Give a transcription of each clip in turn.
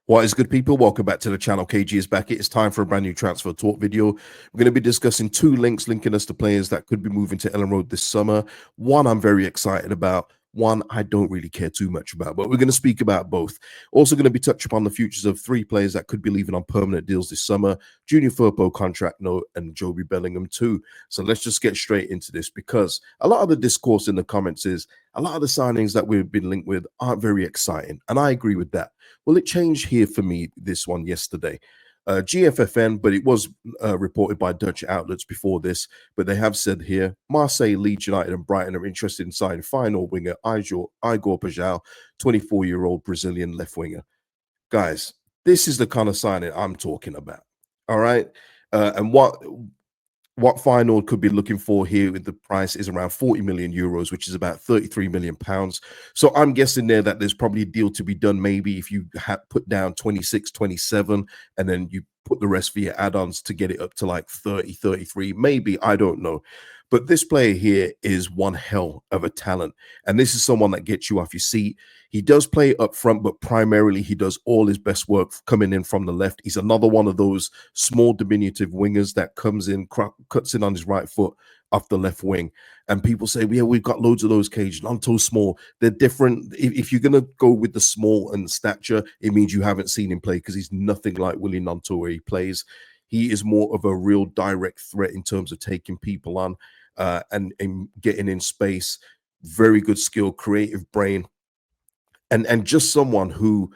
What is good, people? Welcome back to the channel. KG is back. It is time for a brand new transfer talk video. We're going to be discussing two links linking us to players that could be moving to Ellen Road this summer. One I'm very excited about. One I don't really care too much about, but we're going to speak about both. Also going to be touching upon the futures of three players that could be leaving on permanent deals this summer. Junior Firpo contract note and Jobe Bellingham too. So let's just get straight into this, because a lot of the discourse in the comments is a lot of the signings that we've been linked with aren't very exciting. And I agree with that. Well, it changed here for me, this one yesterday. GFFN, but it was reported by Dutch outlets before this, but they have said here, Marseille, Leeds United and Brighton are interested in signing final winger Igor Paixão, 24-year-old Brazilian left winger. Guys, this is the kind of signing I'm talking about, all right? And what Feyenoord could be looking for here with the price is around 40 million euros, which is about 33 million pounds. So I'm guessing there that there's probably a deal to be done. Maybe if you had put down 26, 27, and then you put the rest for your add-ons to get it up to like 30, 33, maybe, I don't know. But this player here is one hell of a talent. And this is someone that gets you off your seat. He does play up front, but primarily he does all his best work coming in from the left. He's another one of those small diminutive wingers that comes in, cuts in on his right foot off the left wing. And people say, yeah, we've got loads of those, Cage. Nanto's small. They're different. If you're going to go with the small and stature, it means you haven't seen him play, because he's nothing like Willy Nanto where he plays. He is more of a real direct threat in terms of taking people on and getting in space. Very good skill, creative brain. And just someone who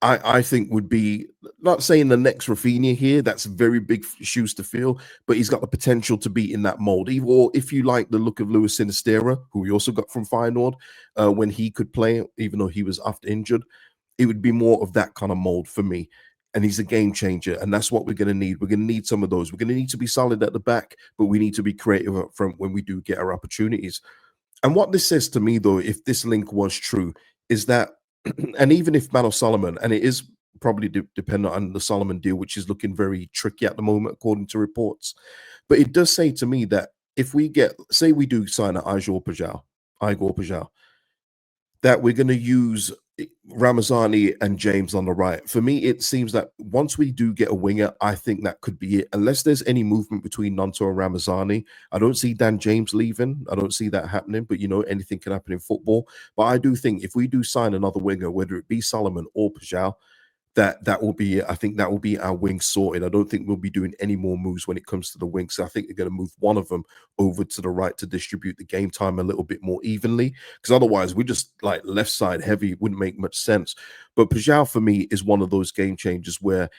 I think would be, not saying the next Rafinha here, that's very big shoes to fill, but he's got the potential to be in that mold. Or if you like the look of Luis Sinisterra, who we also got from Feyenoord, when he could play, even though he was often injured, it would be more of that kind of mold for me. And he's a game changer, and that's what we're going to need. We're going to need some of those. We're going to need to be solid at the back, but we need to be creative up front when we do get our opportunities. And what this says to me, though, if this link was true, is that, and even if Manor Solomon, and it is probably dependent on the Solomon deal, which is looking very tricky at the moment, according to reports, but it does say to me that if we get, say we do sign an Igor Paixão, that we're going to use Ramazani and James on the right. For me, it seems that once we do get a winger, I think that could be it. Unless there's any movement between Nanto and Ramazani, I don't see Dan James leaving. I don't see that happening, but you know, anything can happen in football. But I do think if we do sign another winger, whether it be Solomon or Paixão, that will be it. I think that will be our wing sorted. I don't think we'll be doing any more moves when it comes to the wings. So I think they're going to move one of them over to the right to distribute the game time a little bit more evenly, because otherwise we just like left side heavy, wouldn't make much sense. But Paixão for me is one of those game changers where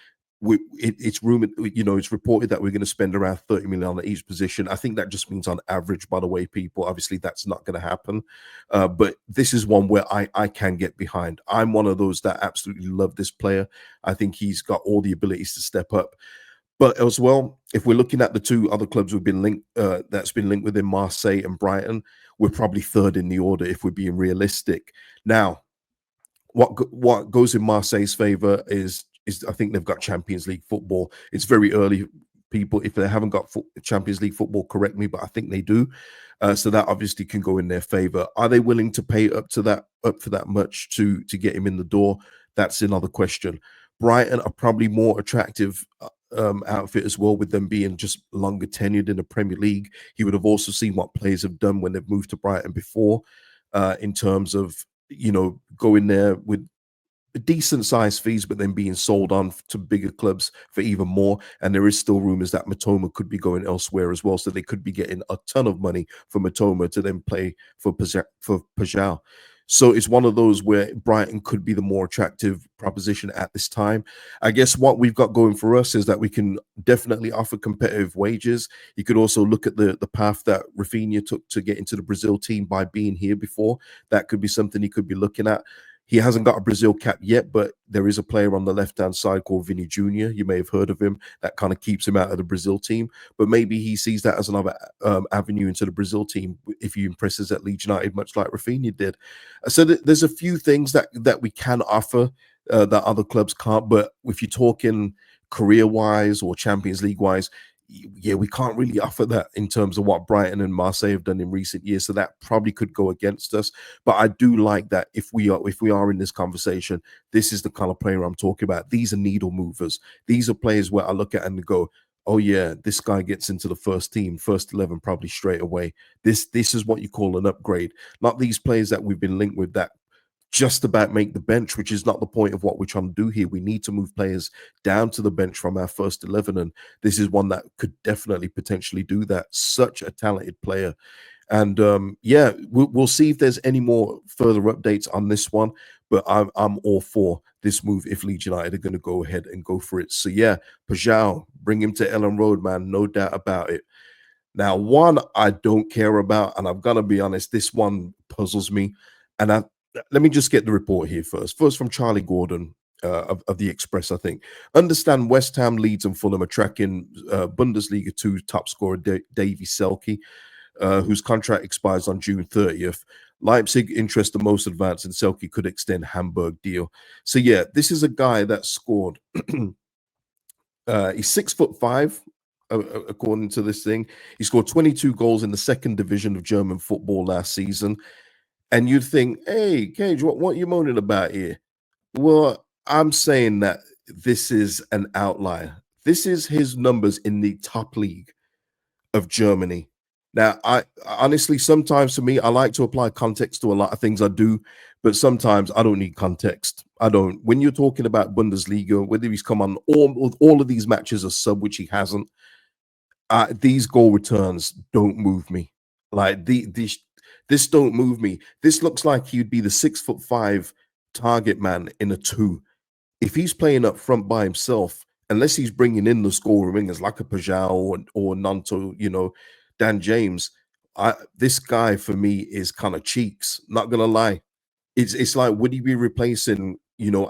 it's rumored, you know, it's reported that we're going to spend around 30 million on each position. I think that just means on average, by the way, people. Obviously, that's not going to happen. But this is one where I can get behind. I'm one of those that absolutely love this player. I think he's got all the abilities to step up. But as well, if we're looking at the two other clubs we've been linked, that's been linked within Marseille and Brighton, we're probably third in the order if we're being realistic. Now, what goes in Marseille's favor is I think they've got Champions League football. It's very early, people. If they haven't got Champions League football, correct me, but I think they do. So that obviously can go in their favor. Are they willing to pay up for that much to get him in the door? That's another question. Brighton are probably more attractive outfit as well, with them being just longer tenured in the Premier League. He would have also seen what players have done when they've moved to Brighton before, in terms of, you know, going there with decent sized fees, but then being sold on to bigger clubs for even more. And there is still rumors that Matoma could be going elsewhere as well, so they could be getting a ton of money for Matoma to then play for Paixão. So it's one of those where Brighton could be the more attractive proposition at this time. I guess what we've got going for us is that we can definitely offer competitive wages. You could also look at the path that Rafinha took to get into the Brazil team by being here before. That could be something he could be looking at. He hasn't got a Brazil cap yet, but there is a player on the left-hand side called Vini Jr. You may have heard of him. That kind of keeps him out of the Brazil team. But maybe he sees that as another avenue into the Brazil team if he impresses at Leeds United, much like Rafinha did. So there's a few things that we can offer that other clubs can't. But if you're talking career-wise or Champions League-wise, yeah, we can't really offer that in terms of what Brighton and Marseille have done in recent years. So that probably could go against us. But I do like that if we are in this conversation, this is the kind of player I'm talking about. These are needle movers. These are players where I look at and go, oh yeah, this guy gets into the first team, first 11 probably straight away. This is what you call an upgrade. Not these players that we've been linked with that just about make the bench, which is not the point of what we're trying to do here. We need to move players down to the bench from our first 11, and this is one that could definitely potentially do that. Such a talented player. And yeah, we'll see if there's any more further updates on this one. But I'm all for this move if Leeds United are going to go ahead and go for it. So yeah, Paixão, bring him to Ellen Road, man. No doubt about it. Now, one I don't care about, and I've got to be honest, this one puzzles me. And let me just get the report here first. First from Charlie Gordon of the Express, I think. Understand West Ham, Leeds, and Fulham are tracking Bundesliga 2 top scorer Davy Selke, whose contract expires on June 30th. Leipzig interest the most advanced, and Selke could extend Hamburg deal. So yeah, this is a guy that scored. He's 6'5", according to this thing. He scored 22 goals in the second division of German football last season. And you'd think, hey, Cage, what are you moaning about here? Well, I'm saying that this is an outlier. This is his numbers in the top league of Germany. Now, I honestly, sometimes for me, I like to apply context to a lot of things I do, but sometimes I don't need context. I don't. When you're talking about Bundesliga, whether he's come on all of these matches a sub, which he hasn't, these goal returns don't move me. Like this don't move me. This looks like he'd be the 6'5" target man in a 2. If he's playing up front by himself, unless he's bringing in the scoring wingers like a Paixão or Nanto, Dan James, this guy for me is kind of cheeks. Not gonna lie, it's like, would he be replacing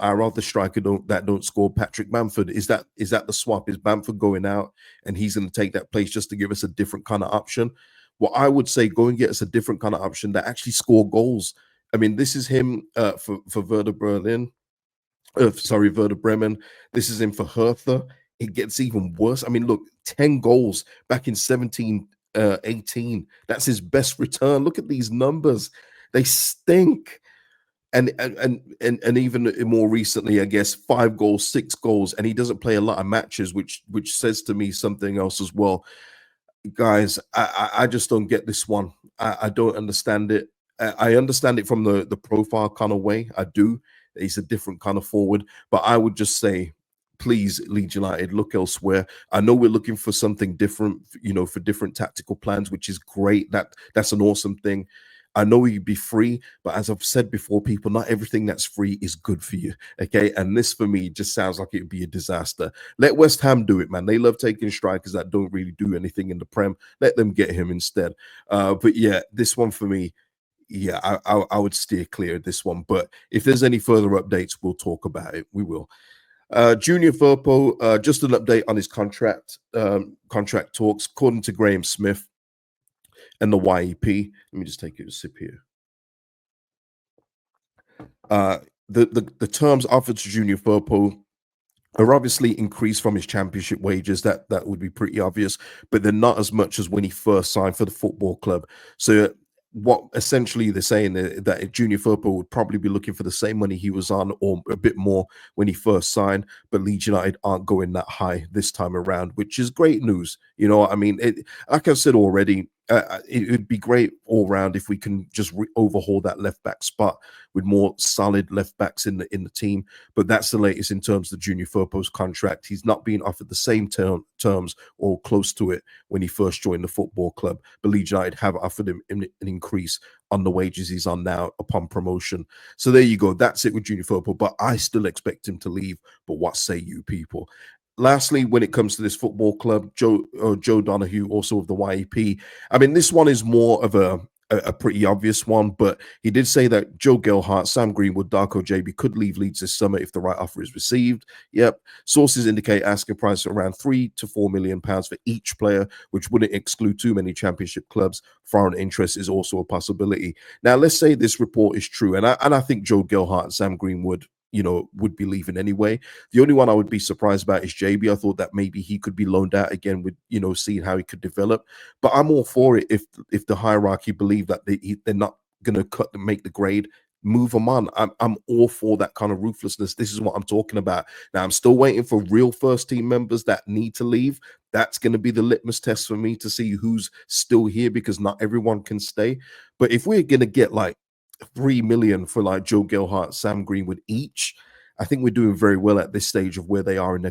our other striker that don't score, Patrick Bamford? Is that the swap? Is Bamford going out and he's going to take that place just to give us a different kind of option? Well, I would say go and get us a different kind of option that actually score goals. I mean, this is him for Werder Berlin. Werder Bremen. This is him for Hertha. It gets even worse. I mean, look, 10 goals back in 17-18. That's his best return. Look at these numbers. They stink. And even more recently, I guess, 5 goals, 6 goals, and he doesn't play a lot of matches, which says to me something else as well. Guys, I just don't get this one. I don't understand it. I understand it from the profile kind of way. I do. He's a different kind of forward, but I would just say, please, Leeds United, look elsewhere. I know we're looking for something different, for different tactical plans, which is great. That's an awesome thing. I know you'd be free, but as I've said before, people, not everything that's free is good for you. Okay. And this for me just sounds like it would be a disaster. Let West Ham do it, man. They love taking strikers that don't really do anything in the Prem. Let them get him instead. But yeah, this one for me, yeah, I would steer clear of this one. But if there's any further updates, we'll talk about it. We will. Junior Firpo, just an update on his contract talks. According to Graham Smith and the YEP, let me just take a sip here. The terms offered to Junior Firpo are obviously increased from his championship wages. That would be pretty obvious, but they're not as much as when he first signed for the football club. So what essentially they're saying that Junior Firpo would probably be looking for the same money he was on or a bit more when he first signed, but Leeds United aren't going that high this time around, which is great news. You know what I mean? Like I said already, it would be great all round if we can just overhaul that left back spot with more solid left backs in the team. But that's the latest in terms of Junior Firpo's contract. He's not being offered the same terms or close to it when he first joined the football club. But Leeds United have offered him an increase on the wages he's on now upon promotion. So there you go. That's it with Junior Firpo. But I still expect him to leave. But what say you people? Lastly, when it comes to this football club, Joe Donahue, also of the YEP. I mean, this one is more of a pretty obvious one, but he did say that Joe Gelhardt, Sam Greenwood, Darko JB could leave Leeds this summer if the right offer is received. Yep. Sources indicate asking price around £3 to £4 million for each player, which wouldn't exclude too many championship clubs. Foreign interest is also a possibility. Now, let's say this report is true, and I think Joe Gelhardt and Sam Greenwood, would be leaving anyway. The only one I would be surprised about is JB. I thought that maybe he could be loaned out again with, seeing how he could develop. But I'm all for it if the hierarchy believe that they're not going to make the grade, move them on. I'm all for that kind of ruthlessness. This is what I'm talking about. Now I'm still waiting for real first team members that need to leave. That's going to be the litmus test for me to see who's still here, because not everyone can stay. But if we're going to get like 3 million for like Joe Gilhart, Sam Greenwood each, I think we're doing very well at this stage of where they are in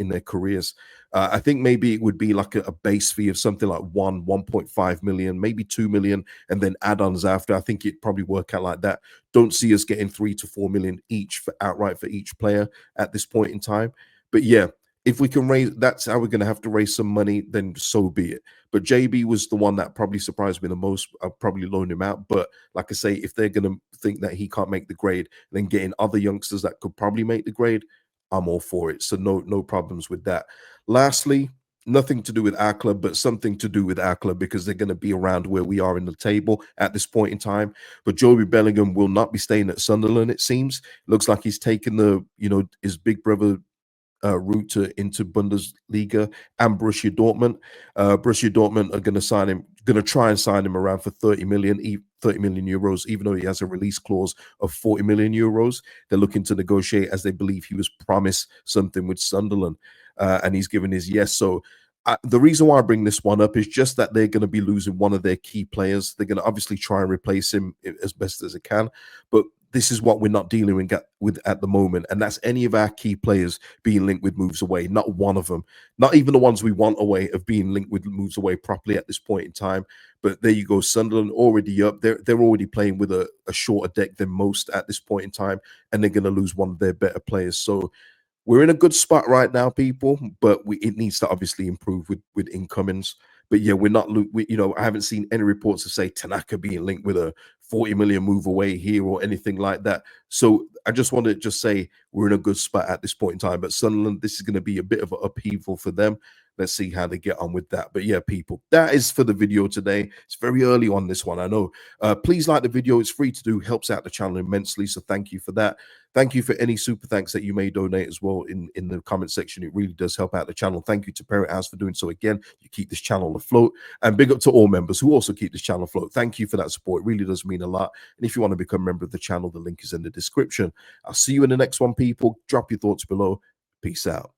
their careers. I think maybe it would be like a base fee of something like 1.5 million, maybe 2 million, and then add-ons after. I think it'd probably work out like that. Don't see us getting 3 to 4 million each for outright for each player at this point in time. But yeah, if we can raise, that's how we're going to have to raise some money, then so be it. But JB was the one that probably surprised me the most. I'll probably loan him out. But like I say, if they're going to think that he can't make the grade, then getting other youngsters that could probably make the grade, I'm all for it. So no problems with that. Lastly, nothing to do with our club, but something to do with our club, because they're going to be around where we are in the table at this point in time. But Jobe Bellingham will not be staying at Sunderland, it seems. Looks like he's taken his big brother route into Bundesliga and Borussia Dortmund. Borussia Dortmund are going to sign him, going to try and sign him around for 30 million euros, even though he has a release clause of 40 million euros. They're looking to negotiate, as they believe he was promised something with Sunderland, and he's given his yes. So the reason why I bring this one up is just that they're going to be losing one of their key players. They're going to obviously try and replace him as best as they can, but this is what we're not dealing with at the moment, and that's any of our key players being linked with moves away. Not one of them, not even the ones we want away, of being linked with moves away properly at this point in time. But there you go, Sunderland already up. They're already playing with a shorter deck than most at this point in time, and they're going to lose one of their better players. So we're in a good spot right now, people, but it needs to obviously improve with incomings. But yeah, we're not, I haven't seen any reports to say Tanaka being linked with a 40 million move away here or anything like that. So I just want to just say we're in a good spot at this point in time. But Sunderland, this is going to be a bit of an upheaval for them. Let's see how they get on with that. But yeah, people, that is for the video today. It's very early on this one, I know. Please like the video. It's free to do, helps out the channel immensely. So thank you for that. Thank you for any super thanks that you may donate as well in the comment section. It really does help out the channel. Thank you to Parrot House for doing so again. You keep this channel afloat. And big up to all members who also keep this channel afloat. Thank you for that support. It really does mean a lot. And if you want to become a member of the channel, the link is in the description. I'll see you in the next one, people. Drop your thoughts below. Peace out.